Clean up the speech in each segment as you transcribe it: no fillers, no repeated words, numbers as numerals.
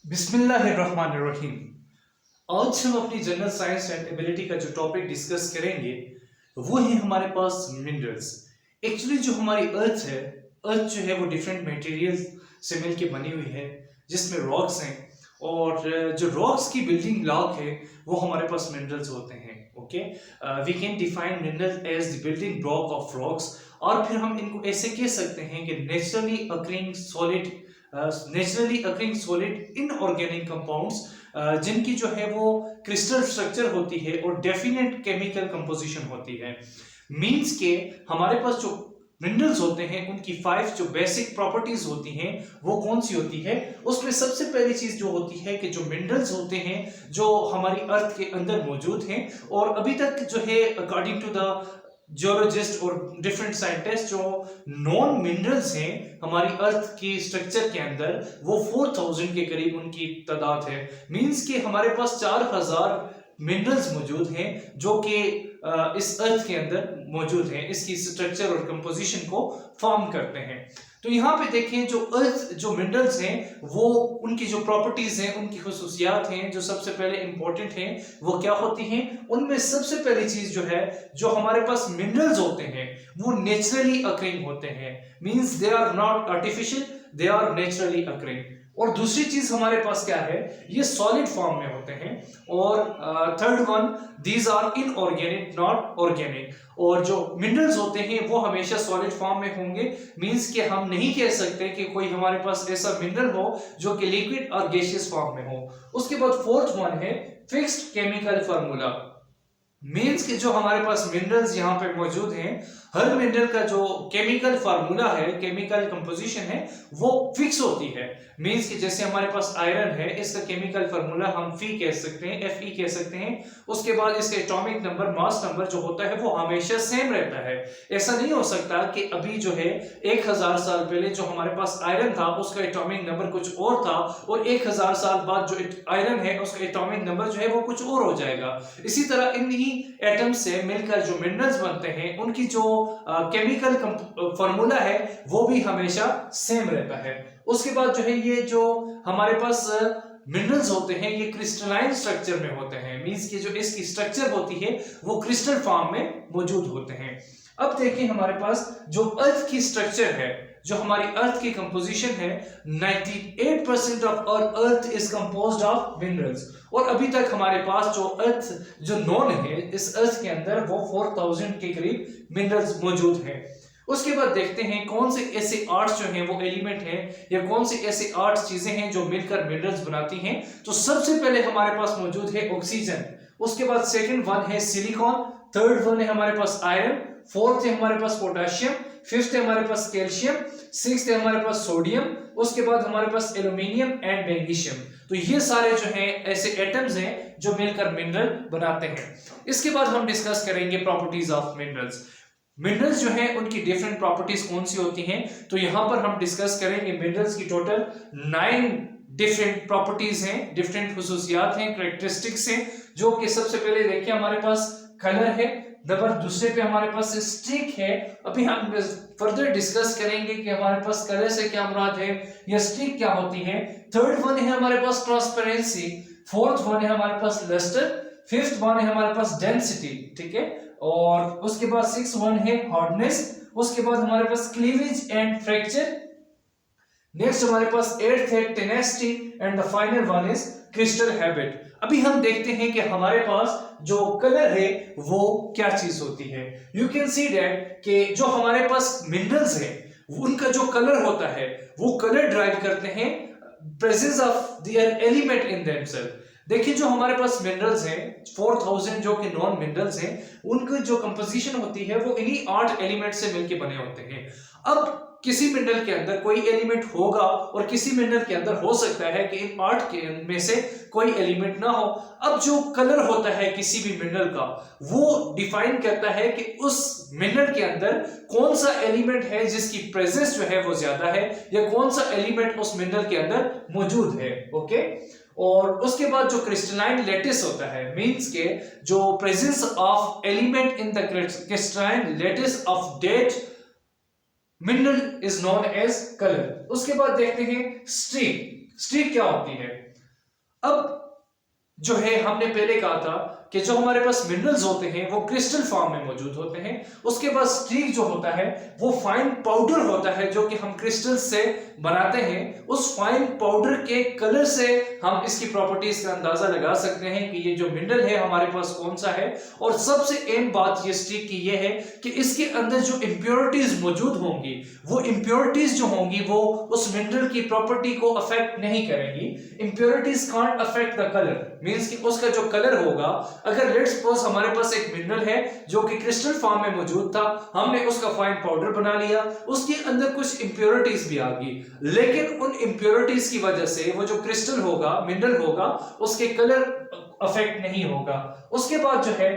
बिस्मिल्लाहिर्रहमानिर्रहीम। आज हम अपनी जनरल साइंस एंड एबिलिटी का जो टॉपिक डिस्कस करेंगे वो है हमारे पास मिनरल्स। एक्चुअली जो हमारी अर्थ है, अर्थ जो है वो डिफरेंट मटेरियल से मिलके बनी हुई है, जिसमें रॉक्स हैं और जो रॉक्स की बिल्डिंग ब्लॉक है वो हमारे पास मिनरल्स होते हैं। Okay, we can define mineral as the building block of rocks. और फिर हम इनको ऐसे कह सकते हैं कि naturally occurring solid inorganic compounds, जिनकी जो है वो क्रिस्टल स्ट्रक्चर होती है और डेफिनेट केमिकल कंपोजिशन होती है। मींस के हमारे पास जो मिनरल्स होते हैं उनकी 5 जो बेसिक प्रॉपर्टीज होती हैं वो कौन सी होती है। उसमें सबसे पहली चीज जो होती है कि जो मिनरल्स होते हैं जो हमारी अर्थ के अंदर मौजूद हैं, और अभी तक जो है अकॉर्डिंग टू द जियोलॉजिस्ट और डिफरेंट साइंटिस्ट, जो नॉन मिनरल्स हैं हमारी अर्थ की स्ट्रक्चर के अंदर वो 4000 के करीब उनकी तादाद है। मींस कि हमारे पास 4000 मिनरल्स मौजूद हैं जो कि इस अर्थ के अंदर मौजूद हैं, इसकी स्ट्रक्चर और कंपोजिशन को फॉर्म करते हैं। तो यहाँ पे देखें जो अर्थ जो मिनरल्स हैं वो उनकी जो प्रॉपर्टीज हैं, उनकी खुसूसियात हैं, जो सबसे पहले इंपॉर्टेंट हैं वो क्या होती हैं। उनमें सबसे पहली चीज जो है, जो हमारे पास मिनरल्स होते हैं वो नेचुरली अकरिंग होते हैं। Means they are not artificial, they are naturally occurring. और दूसरी चीज हमारे पास क्या है, ये सॉलिड फॉर्म में होते हैं। और third one, these are inorganic not organic. और जो मिनरल्स होते हैं वो हमेशा सॉलिड फॉर्म में होंगे। मींस कि हम नहीं कह सकते कि कोई हमारे पास ऐसा मिनरल हो जो कि लिक्विड और गैसियस फॉर्म में हो। उसके बाद फोर्थ वन है फिक्स्ड केमिकल फार्मूला। मीन्स कि जो हमारे पास मिनरल्स यहाँ पे मौजूद हैं, हर मिनरल का जो केमिकल फार्मूला है, केमिकल कंपोजिशन है, वो फिक्स होती है। मीन्स कि जैसे हमारे पास आयरन है, इसका केमिकल फार्मूला हम फी कह सकते हैं, Fe कह सकते हैं। उसके बाद इसका एटॉमिक नंबर, मास नंबर जो होता है वो हमेशा सेम रहता है। ऐसा नहीं हो सकता कि अभी जो है 1000 साल पहले जो हमारे पास आयरन था उसका एटॉमिक नंबर कुछ और था, और 1000 साल बाद जो आयरन है उसका एटॉमिक नंबर जो है वो कुछ और हो जाएगा। इसी तरह इन्हीं एटम से मिलकर जो मिनरल्स बनते हैं उनकी जो केमिकल फार्मूला है वो भी हमेशा सेम रहता है। उसके बाद जो है ये जो हमारे पास मिनरल्स होते हैं ये क्रिस्टलाइन स्ट्रक्चर में होते हैं। मींस कि जो इसकी स्ट्रक्चर होती है वो क्रिस्टल फॉर्म में मौजूद होते हैं। अब देखिए हमारे पास जो अर्थ की स्ट्रक्चर है, जो हमारी अर्थ की कंपोजिशन है, 98% of our earth is composed of minerals. और अभी तक हमारे पास जो अर्थ जो नॉन है, इस अर्थ के अंदर वो 4000 के करीब मिनरल्स मौजूद हैं। उसके बाद देखते हैं कौन से ऐसे आर्ट्स जो हैं वो एलिमेंट हैं, या कौन से ऐसे आर्ट्स चीजें हैं जो मिलकर मिनरल्स बनाती हैं। तो सबसे पहले हमारे पास मौजूद है ऑक्सीजन। उसके बाद सेकंड वन है सिलिकॉन, थर्ड वन है हमारे पास आयरन, फोर्थ है हमारे पास पोटेशियम, फिफ्थ है हमारे पास कैल्शियम, सिक्स्थ है हमारे पास सोडियम, उसके बाद हमारे पास एल्यूमिनियम एंड मैग्नीशियम। तो ये सारे जो हैं ऐसे एटम्स हैं जो मिलकर मिनरल बनाते हैं। इसके बाद हम डिस्कस करेंगे प्रॉपर्टीज ऑफ मिनरल्स। मिनरल्स जो हैं उनकी डिफरेंट प्रॉपर्टीज कौन सी होती हैं, तो यहां पर हम डिस्कस करेंगे मिनरल्स की टोटल 9 डिफरेंट प्रॉपर्टीज हैं, डिफरेंट खुसूसियात हैं, कैरेक्टरिस्टिक्स हैं। जो कि सबसे पहले देखिए हमारे पास कलर है, नंबर दूसरे पे हमारे पास स्टिक है। अभी हम फर्दर डिस्कस करेंगे कि हमारे पास कलर से क्या मुराद है या स्टिक क्या होती है। थर्ड वन है हमारे पास ट्रांसपेरेंसी, फोर्थ वन है हमारे पास लस्टर, फिफ्थ वन है हमारे पास डेंसिटी, ठीक है। और उसके बाद सिक्स वन है हार्डनेस, उसके बाद हमारे पास क्लीवेज एंड फ्रैक्चर, नेक्स्ट हमारे पास एट्थ है tenacity, and the final one is crystal habit. अभी हम देखते हैं कि हमारे पास जो कलर है वो क्या चीज होती है। यू कैन सी दैट कि जो हमारे पास मिनरल्स है उनका जो कलर होता है वो कलर ड्राइव करते हैं presence of their element in themselves. देखिए जो हमारे पास मिनरल्स हैं 4000 जो कि नॉन मिनरल्स हैं, उनकी जो कंपोजिशन होती है वो इन्हीं 8 एलिमेंट से मिलकर बने होते हैं। अब किसी मिनरल के अंदर कोई एलिमेंट होगा और किसी मिनरल के अंदर हो सकता है कि इन 8 के में से कोई एलिमेंट ना हो। अब जो कलर होता है किसी भी मिनरल का वो डिफाइन करता है कि उस मिनरल के अंदर कौन सा एलिमेंट है जिसकी प्रेजेंस जो है वो ज्यादा है, या कौन सा एलिमेंट उस मिनरल के अंदर मौजूद है। ओके, और उसके बाद जो क्रिस्टलाइन लैटिस होता है, मींस के जो presence of element in the crystalline lattice of that mineral is known as colour. उसके बाद देखते हैं स्ट्रिक। स्ट्रीक क्या होती है? अब जो है हमने पहले कहा था कि जो हमारे पास मिनरल्स होते हैं वो क्रिस्टल फॉर्म में मौजूद होते हैं। उसके बाद स्ट्रीक जो होता है वो फाइन पाउडर होता है जो कि हम क्रिस्टल से बनाते हैं। उस फाइन पाउडर के कलर से हम इसकी प्रॉपर्टीज का अंदाजा लगा सकते हैं कि ये जो मिनरल है हमारे पास कौन सा है। और सबसे अहम बात ये स्ट्रीक की ये है कि इसके अंदर जो इंप्योरिटीज मौजूद होंगी वो इंप्योरिटीज जो होंगी वो उस मिनरल की प्रॉपर्टी को अफेक्ट नहीं करेंगी। Impurities can't affect the colour, means कि उसका जो कलर होगा, अगर लेट्स सपोज हमारे पास एक मिनरल है जो कि क्रिस्टल फॉर्म में मौजूद था, हमने उसका फाइन पाउडर बना लिया, उसके अंदर कुछ इंप्योरिटीज भी आ गई, लेकिन उन इंप्योरिटीज की वजह से वो जो क्रिस्टल होगा, मिनरल होगा, उसके कलर अफेक्ट नहीं होगा। उसके बाद जो है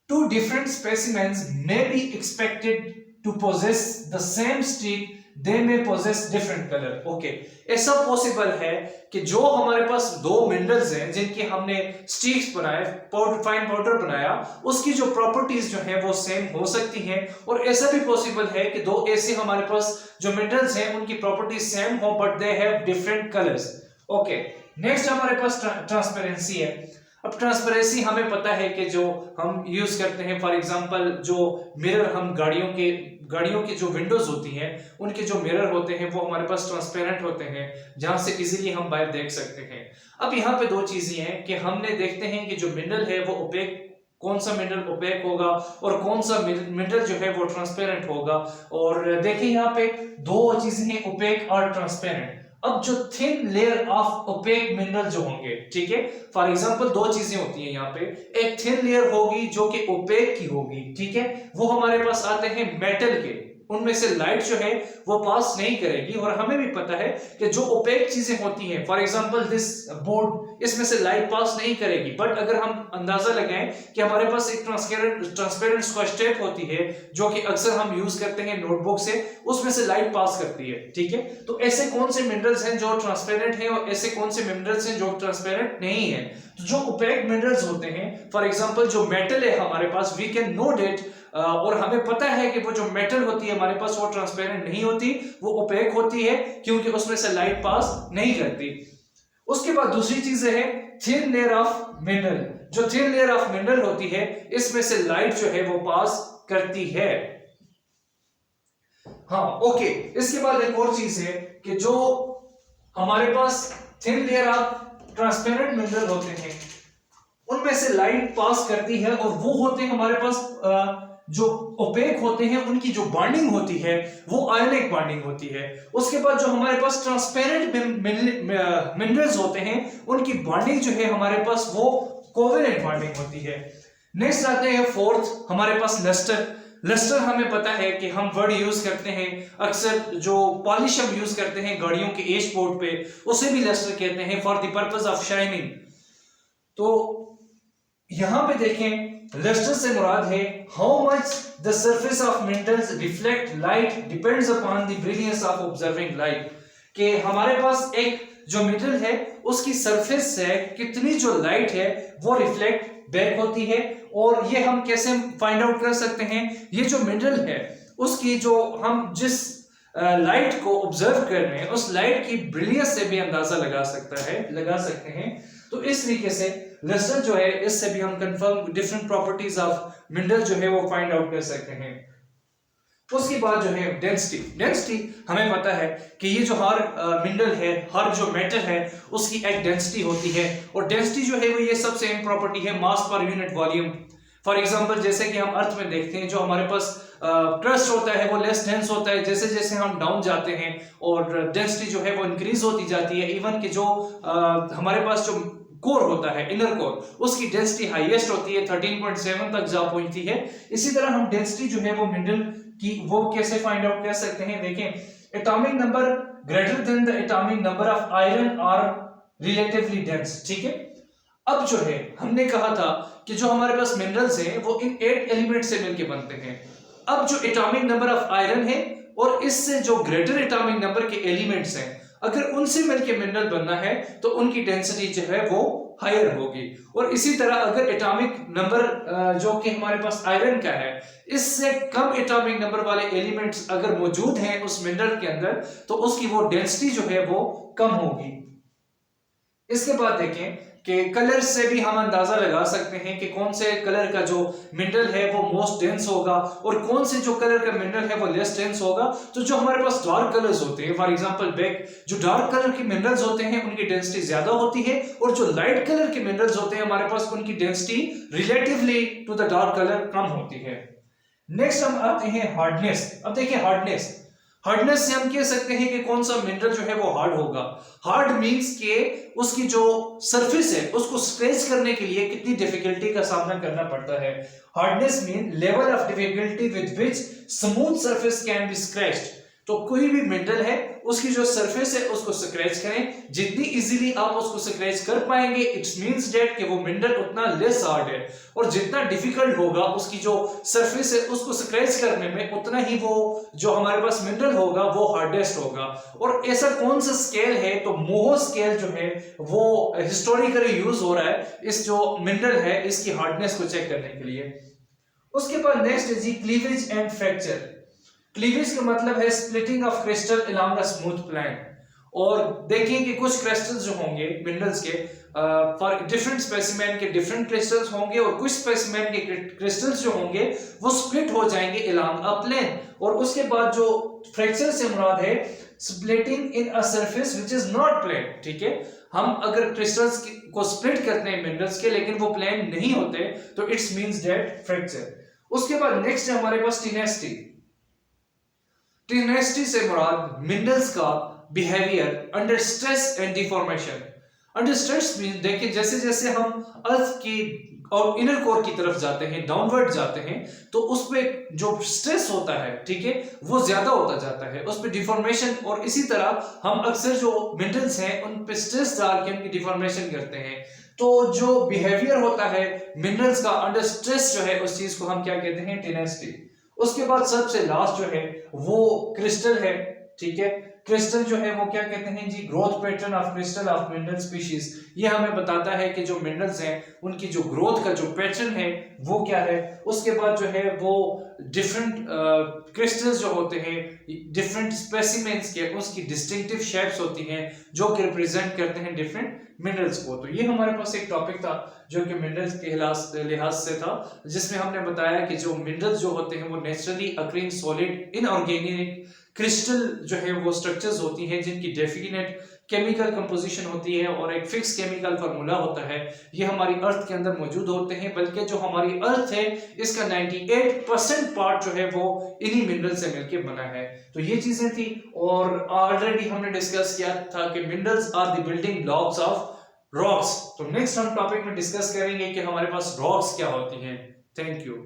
two different specimens may be expected to possess the same streak, they may possess different color. Okay, ऐसा पॉसिबल है कि जो हमारे पास दो मिनरल्स हैं जिनकी हमने स्ट्रीक्स बनाए, फाइन पाउडर बनाया, उसकी जो प्रॉपर्टीज जो है वो सेम हो सकती हैं। और ऐसा भी पॉसिबल है कि दो ऐसे हमारे पास जो मिनरल्स हैं उनकी प्रॉपर्टीज सेम हो but they have different colours. Okay, next हमारे पास ट्रांसपेरेंसी है। अब ट्रांसपेरेंसी हमें पता है कि जो हम यूज करते हैं, फॉर एग्जांपल जो मिरर हम गाड़ियों की जो विंडोज होती हैं उनके जो मिरर होते हैं वो हमारे पास ट्रांसपेरेंट होते हैं जहां से इजीली हम बाहर देख सकते हैं। अब यहाँ पे दो चीजें हैं कि हमने देखते हैं कि जो मिनरल है वो ओपेक, कौन सा मिनरल ओपेक होगा और कौन सा मिनरल जो है वो ट्रांसपेरेंट होगा। और देखिए यहाँ पे दो चीजें हैं, ओपेक और ट्रांसपेरेंट। अब जो thin layer of opaque mineral जो होंगे, ठीक है, फॉर एग्जांपल दो चीजें होती हैं यहाँ पे, एक थिन लेयर होगी जो कि ओपेक की होगी, ठीक है, वो हमारे पास आते हैं मेटल के, उनमें से लाइट जो है वो पास नहीं करेगी। और हमें भी पता है कि जो ओपेक चीजें होती हैं, फॉर एग्जांपल दिस बोर्ड, इसमें से लाइट पास नहीं करेगी। बट अगर हम अंदाजा लगाएं कि हमारे पास एक ट्रांसपेरेंट स्टेप होती है जो कि अक्सर हम यूज करते हैं नोटबुक से, उसमें से लाइट पास करती है, ठीक है। तो ऐसे कौन से मिनरल्स हैं जो ट्रांसपेरेंट हैं और ऐसे कौन से मिनरल्स हैं जो ट्रांसपेरेंट नहीं है? तो जो ओपेक मिनरल्स होते हैं, फॉर एग्जांपल जो मेटल है हमारे पास, वी कैन नो डेट, और हमें पता है कि वो जो मेटल होती है हमारे पास वो ट्रांसपेरेंट नहीं होती, वो ओपेक होती है क्योंकि उसमें से लाइट पास नहीं करती। उसके बाद दूसरी चीज है थिन लेयर ऑफ मिनरल। जो थिन लेयर ऑफ मिनरल होती है इसमें से लाइट जो है वो पास करती है। हाँ, ओके। इसके बाद एक और चीज है कि जो हमारे पास thin layer of transparent mineral होते हैं उनमें से लाइट पास करती है, और वो होते हैं हमारे पास जो ओपेक होते हैं उनकी जो बॉन्डिंग होती है वो आयनिक बॉन्डिंग होती है। उसके बाद जो हमारे पास ट्रांसपेरेंट मिनरल्स होते हैं उनकी बॉन्डिंग जो है हमारे पास वो कोवेलेंट बॉन्डिंग होती है। नेक्स्ट आते हैं फोर्थ, हमारे पास लस्टर। लस्टर हमें पता है कि हम वर्ड यूज करते हैं अक्सर, जो पॉलिश हम यूज करते हैं गाड़ियों के एशबोर्ड पे, उसे भी लस्टर कहते हैं for the purpose of shining. तो यहां पे देखें, लस्टर से मुराद है how much the surface of minerals reflect light depends upon the brilliance of observing light. कि हमारे पास एक जो मिनरल है उसकी सरफेस से कितनी जो लाइट है वो रिफ्लेक्ट बैक होती है। और ये हम कैसे फाइंड आउट कर सकते हैं? ये जो मिनरल है उसकी जो हम जिस लाइट को ऑब्जर्व कर रहे हैं उस लाइट की ब्रिलियंस से भी अंदाजा लगा सकते हैं। तो इस तरीके से लस्टर जो है इससे भी हम confirm different properties of mineral जो है वो फाइंड आउट कर सकते हैं। उसके बाद जो है डेंसिटी हमें पता है कि ये जो हर मिनरल है, हर जो मेटल है उसकी एक डेंसिटी होती है, और डेंसिटी जो है वो ये सबसे अहम प्रॉपर्टी है मास per unit volume. For example जैसे कि हम अर्थ में देखते हैं जो हमारे पास क्रस्ट होता है वो लेस डेंस होता है, जैसे जैसे हम डाउन जाते हैं और डेंसिटी जो है वो इंक्रीज होती जाती है। इवन कि जो हमारे पास जो कोर होता है, इनर कोर, उसकी डेंसिटी हाईएस्ट होती है, 13.7 तक जा पहुंचती है। इसी तरह हम डेंसिटी जो है वो मिनरल की वो कैसे फाइंड आउट कर सकते हैं? देखें, atomic number greater than the atomic number of iron are relatively dense, ठीक है। अब जो है हमने कहा था कि जो हमारे पास मिनरल्स हैं वो इन 8 एलिमेंट से मिलकर बनते हैं। अब जो एटॉमिक नंबर ऑफ आयरन है और इससे जो ग्रेटर एटॉमिक नंबर के एलिमेंट्स हैं, अगर उनसे मिलकर मिनरल बनना है तो उनकी डेंसिटी जो है वो हायर होगी। और इसी तरह अगर एटॉमिक नंबर जो कि हमारे पास आयरन का है, इससे कम एटॉमिक नंबर वाले एलिमेंट्स अगर मौजूद हैं उस मिनरल के अंदर, तो उसकी वो डेंसिटी जो है वो कम होगी। इसके बाद देखें कि कलर से भी हम अंदाजा लगा सकते हैं कि कौन से कलर का जो मिनरल है वो मोस्ट डेंस होगा और कौन से जो कलर का मिनरल है वो लेस डेंस होगा। तो जो हमारे पास डार्क कलर्स होते हैं, फॉर एग्जांपल ब्लैक, जो डार्क कलर के मिनरल्स होते हैं उनकी डेंसिटी ज्यादा होती है, और जो लाइट कलर के मिनरल्स होते हैं हमारे पास उनकी density relatively to the dark colour कम होती है। नेक्स्ट हम आते हैं हार्डनेस। अब देखिए हार्डनेस से हम कह सकते हैं कि कौन सा मिनरल जो है वो हार्ड होगा। हार्ड मींस के उसकी जो सरफेस है उसको स्क्रैच करने के लिए कितनी डिफिकल्टी का सामना करना पड़ता है। Hardness mean level of difficulty with which smooth surface can be scratched. तो कोई भी मिनरल है उसकी जो सरफेस है उसको स्क्रैच करें, जितनी इजीली आप उसको स्क्रैच कर पाएंगे इट्स मींस दैट कि वो मिनरल उतना लेस हार्ड है, और जितना डिफिकल्ट होगा उसकी जो सरफेस है उसको स्क्रैच करने में उतना ही वो जो हमारे पास मिनरल होगा वो हार्डेस्ट होगा। और ऐसा कौन सा स्केल है, तो मोहो स्केल जो है वो हिस्टोरिकली यूज हो रहा है इस जो मिनरल है इसकी हार्डनेस को चेक करने के लिए। उसके बाद नेक्स्ट है जी क्लीवेज एंड फ्रैक्चर। क्लीवेज का मतलब है splitting of crystal along a smooth plane. और देखिए कि कुछ क्रिस्टल्स जो होंगे मिनरल्स के फॉर डिफरेंट स्पेसिमेन के डिफरेंट क्रिस्टल्स होंगे, और कुछ स्पेसिमेन के क्रिस्टल्स जो होंगे वो स्प्लिट हो जाएंगे अलोंग अ प्लेन। और उसके बाद जो फ्रैक्चर से मुराद है splitting in a surface which is not plane. ठीक है, हम अगर क्रिस्टल्स को स्प्लिट करते हैं मिनरल्स के लेकिन वो प्लेन नहीं होते तो इट्स मींस दैट फ्रैक्चर। उसके बाद नेक्स्ट है हमारे पास टेनेसिटी। टेनेसिटी से मुराद मिनरल्स का behaviour under stress and deformation. Under stress mean देखिए जैसे जैसे हम अर्थ की और इनर कोर की तरफ जाते हैं, डाउनवर्ड जाते हैं, तो उस पे जो स्ट्रेस होता है, ठीक है, वो ज्यादा होता जाता है, उस पे डिफॉर्मेशन। और इसी तरह हम अक्सर जो मिनरल्स हैं उन पे स्ट्रेस डाल के उनकी डिफॉर्मेशन करते हैं। तो जो बिहेवियर होता है मिनरल्स का अंडर स्ट्रेस जो है उस चीज को हम क्या कहते हैं, टेनेसिटी। उसके बाद सबसे लास्ट जो है वो क्रिस्टल है। ठीक है, क्रिस्टल जो है वो क्या कहते हैं जी, growth pattern of crystal of mineral species. ये हमें बताता है कि जो मिनरल्स हैं उनकी जो ग्रोथ का जो पैटर्न है वो क्या है। उसके बाद जो है वो डिफरेंट क्रिस्टल्स जो होते हैं डिफरेंट स्पेसिमेंस के, उसकी डिस्टिंक्टिव शेप्स होती हैं जो कि रिप्रेजेंट करते हैं डिफरेंट मिनरल्स को। तो ये हमारे पास एक टॉपिक था जो कि मिनरल्स के लिहाज से था, जिसमें हमने बताया कि जो मिनरल्स जो होते हैं वो naturally occurring solid inorganic crystal जो है वो स्ट्रक्चर्स होती हैं जिनकी डेफिनेट केमिकल कंपोजिशन होती है और एक फिक्स केमिकल फार्मूला होता है। ये हमारी अर्थ के अंदर मौजूद होते हैं, बल्कि जो हमारी अर्थ है इसका 98% पार्ट जो है वो इन्हीं मिनरल से मिलकर बना है। तो ये चीजें थी, और ऑलरेडी हमने डिस्कस किया था कि minerals are the building blocks of rocks. तो नेक्स्ट हम टॉपिक में डिस्कस करेंगे कि हमारे पास रॉक्स क्या होती हैं। Thank you.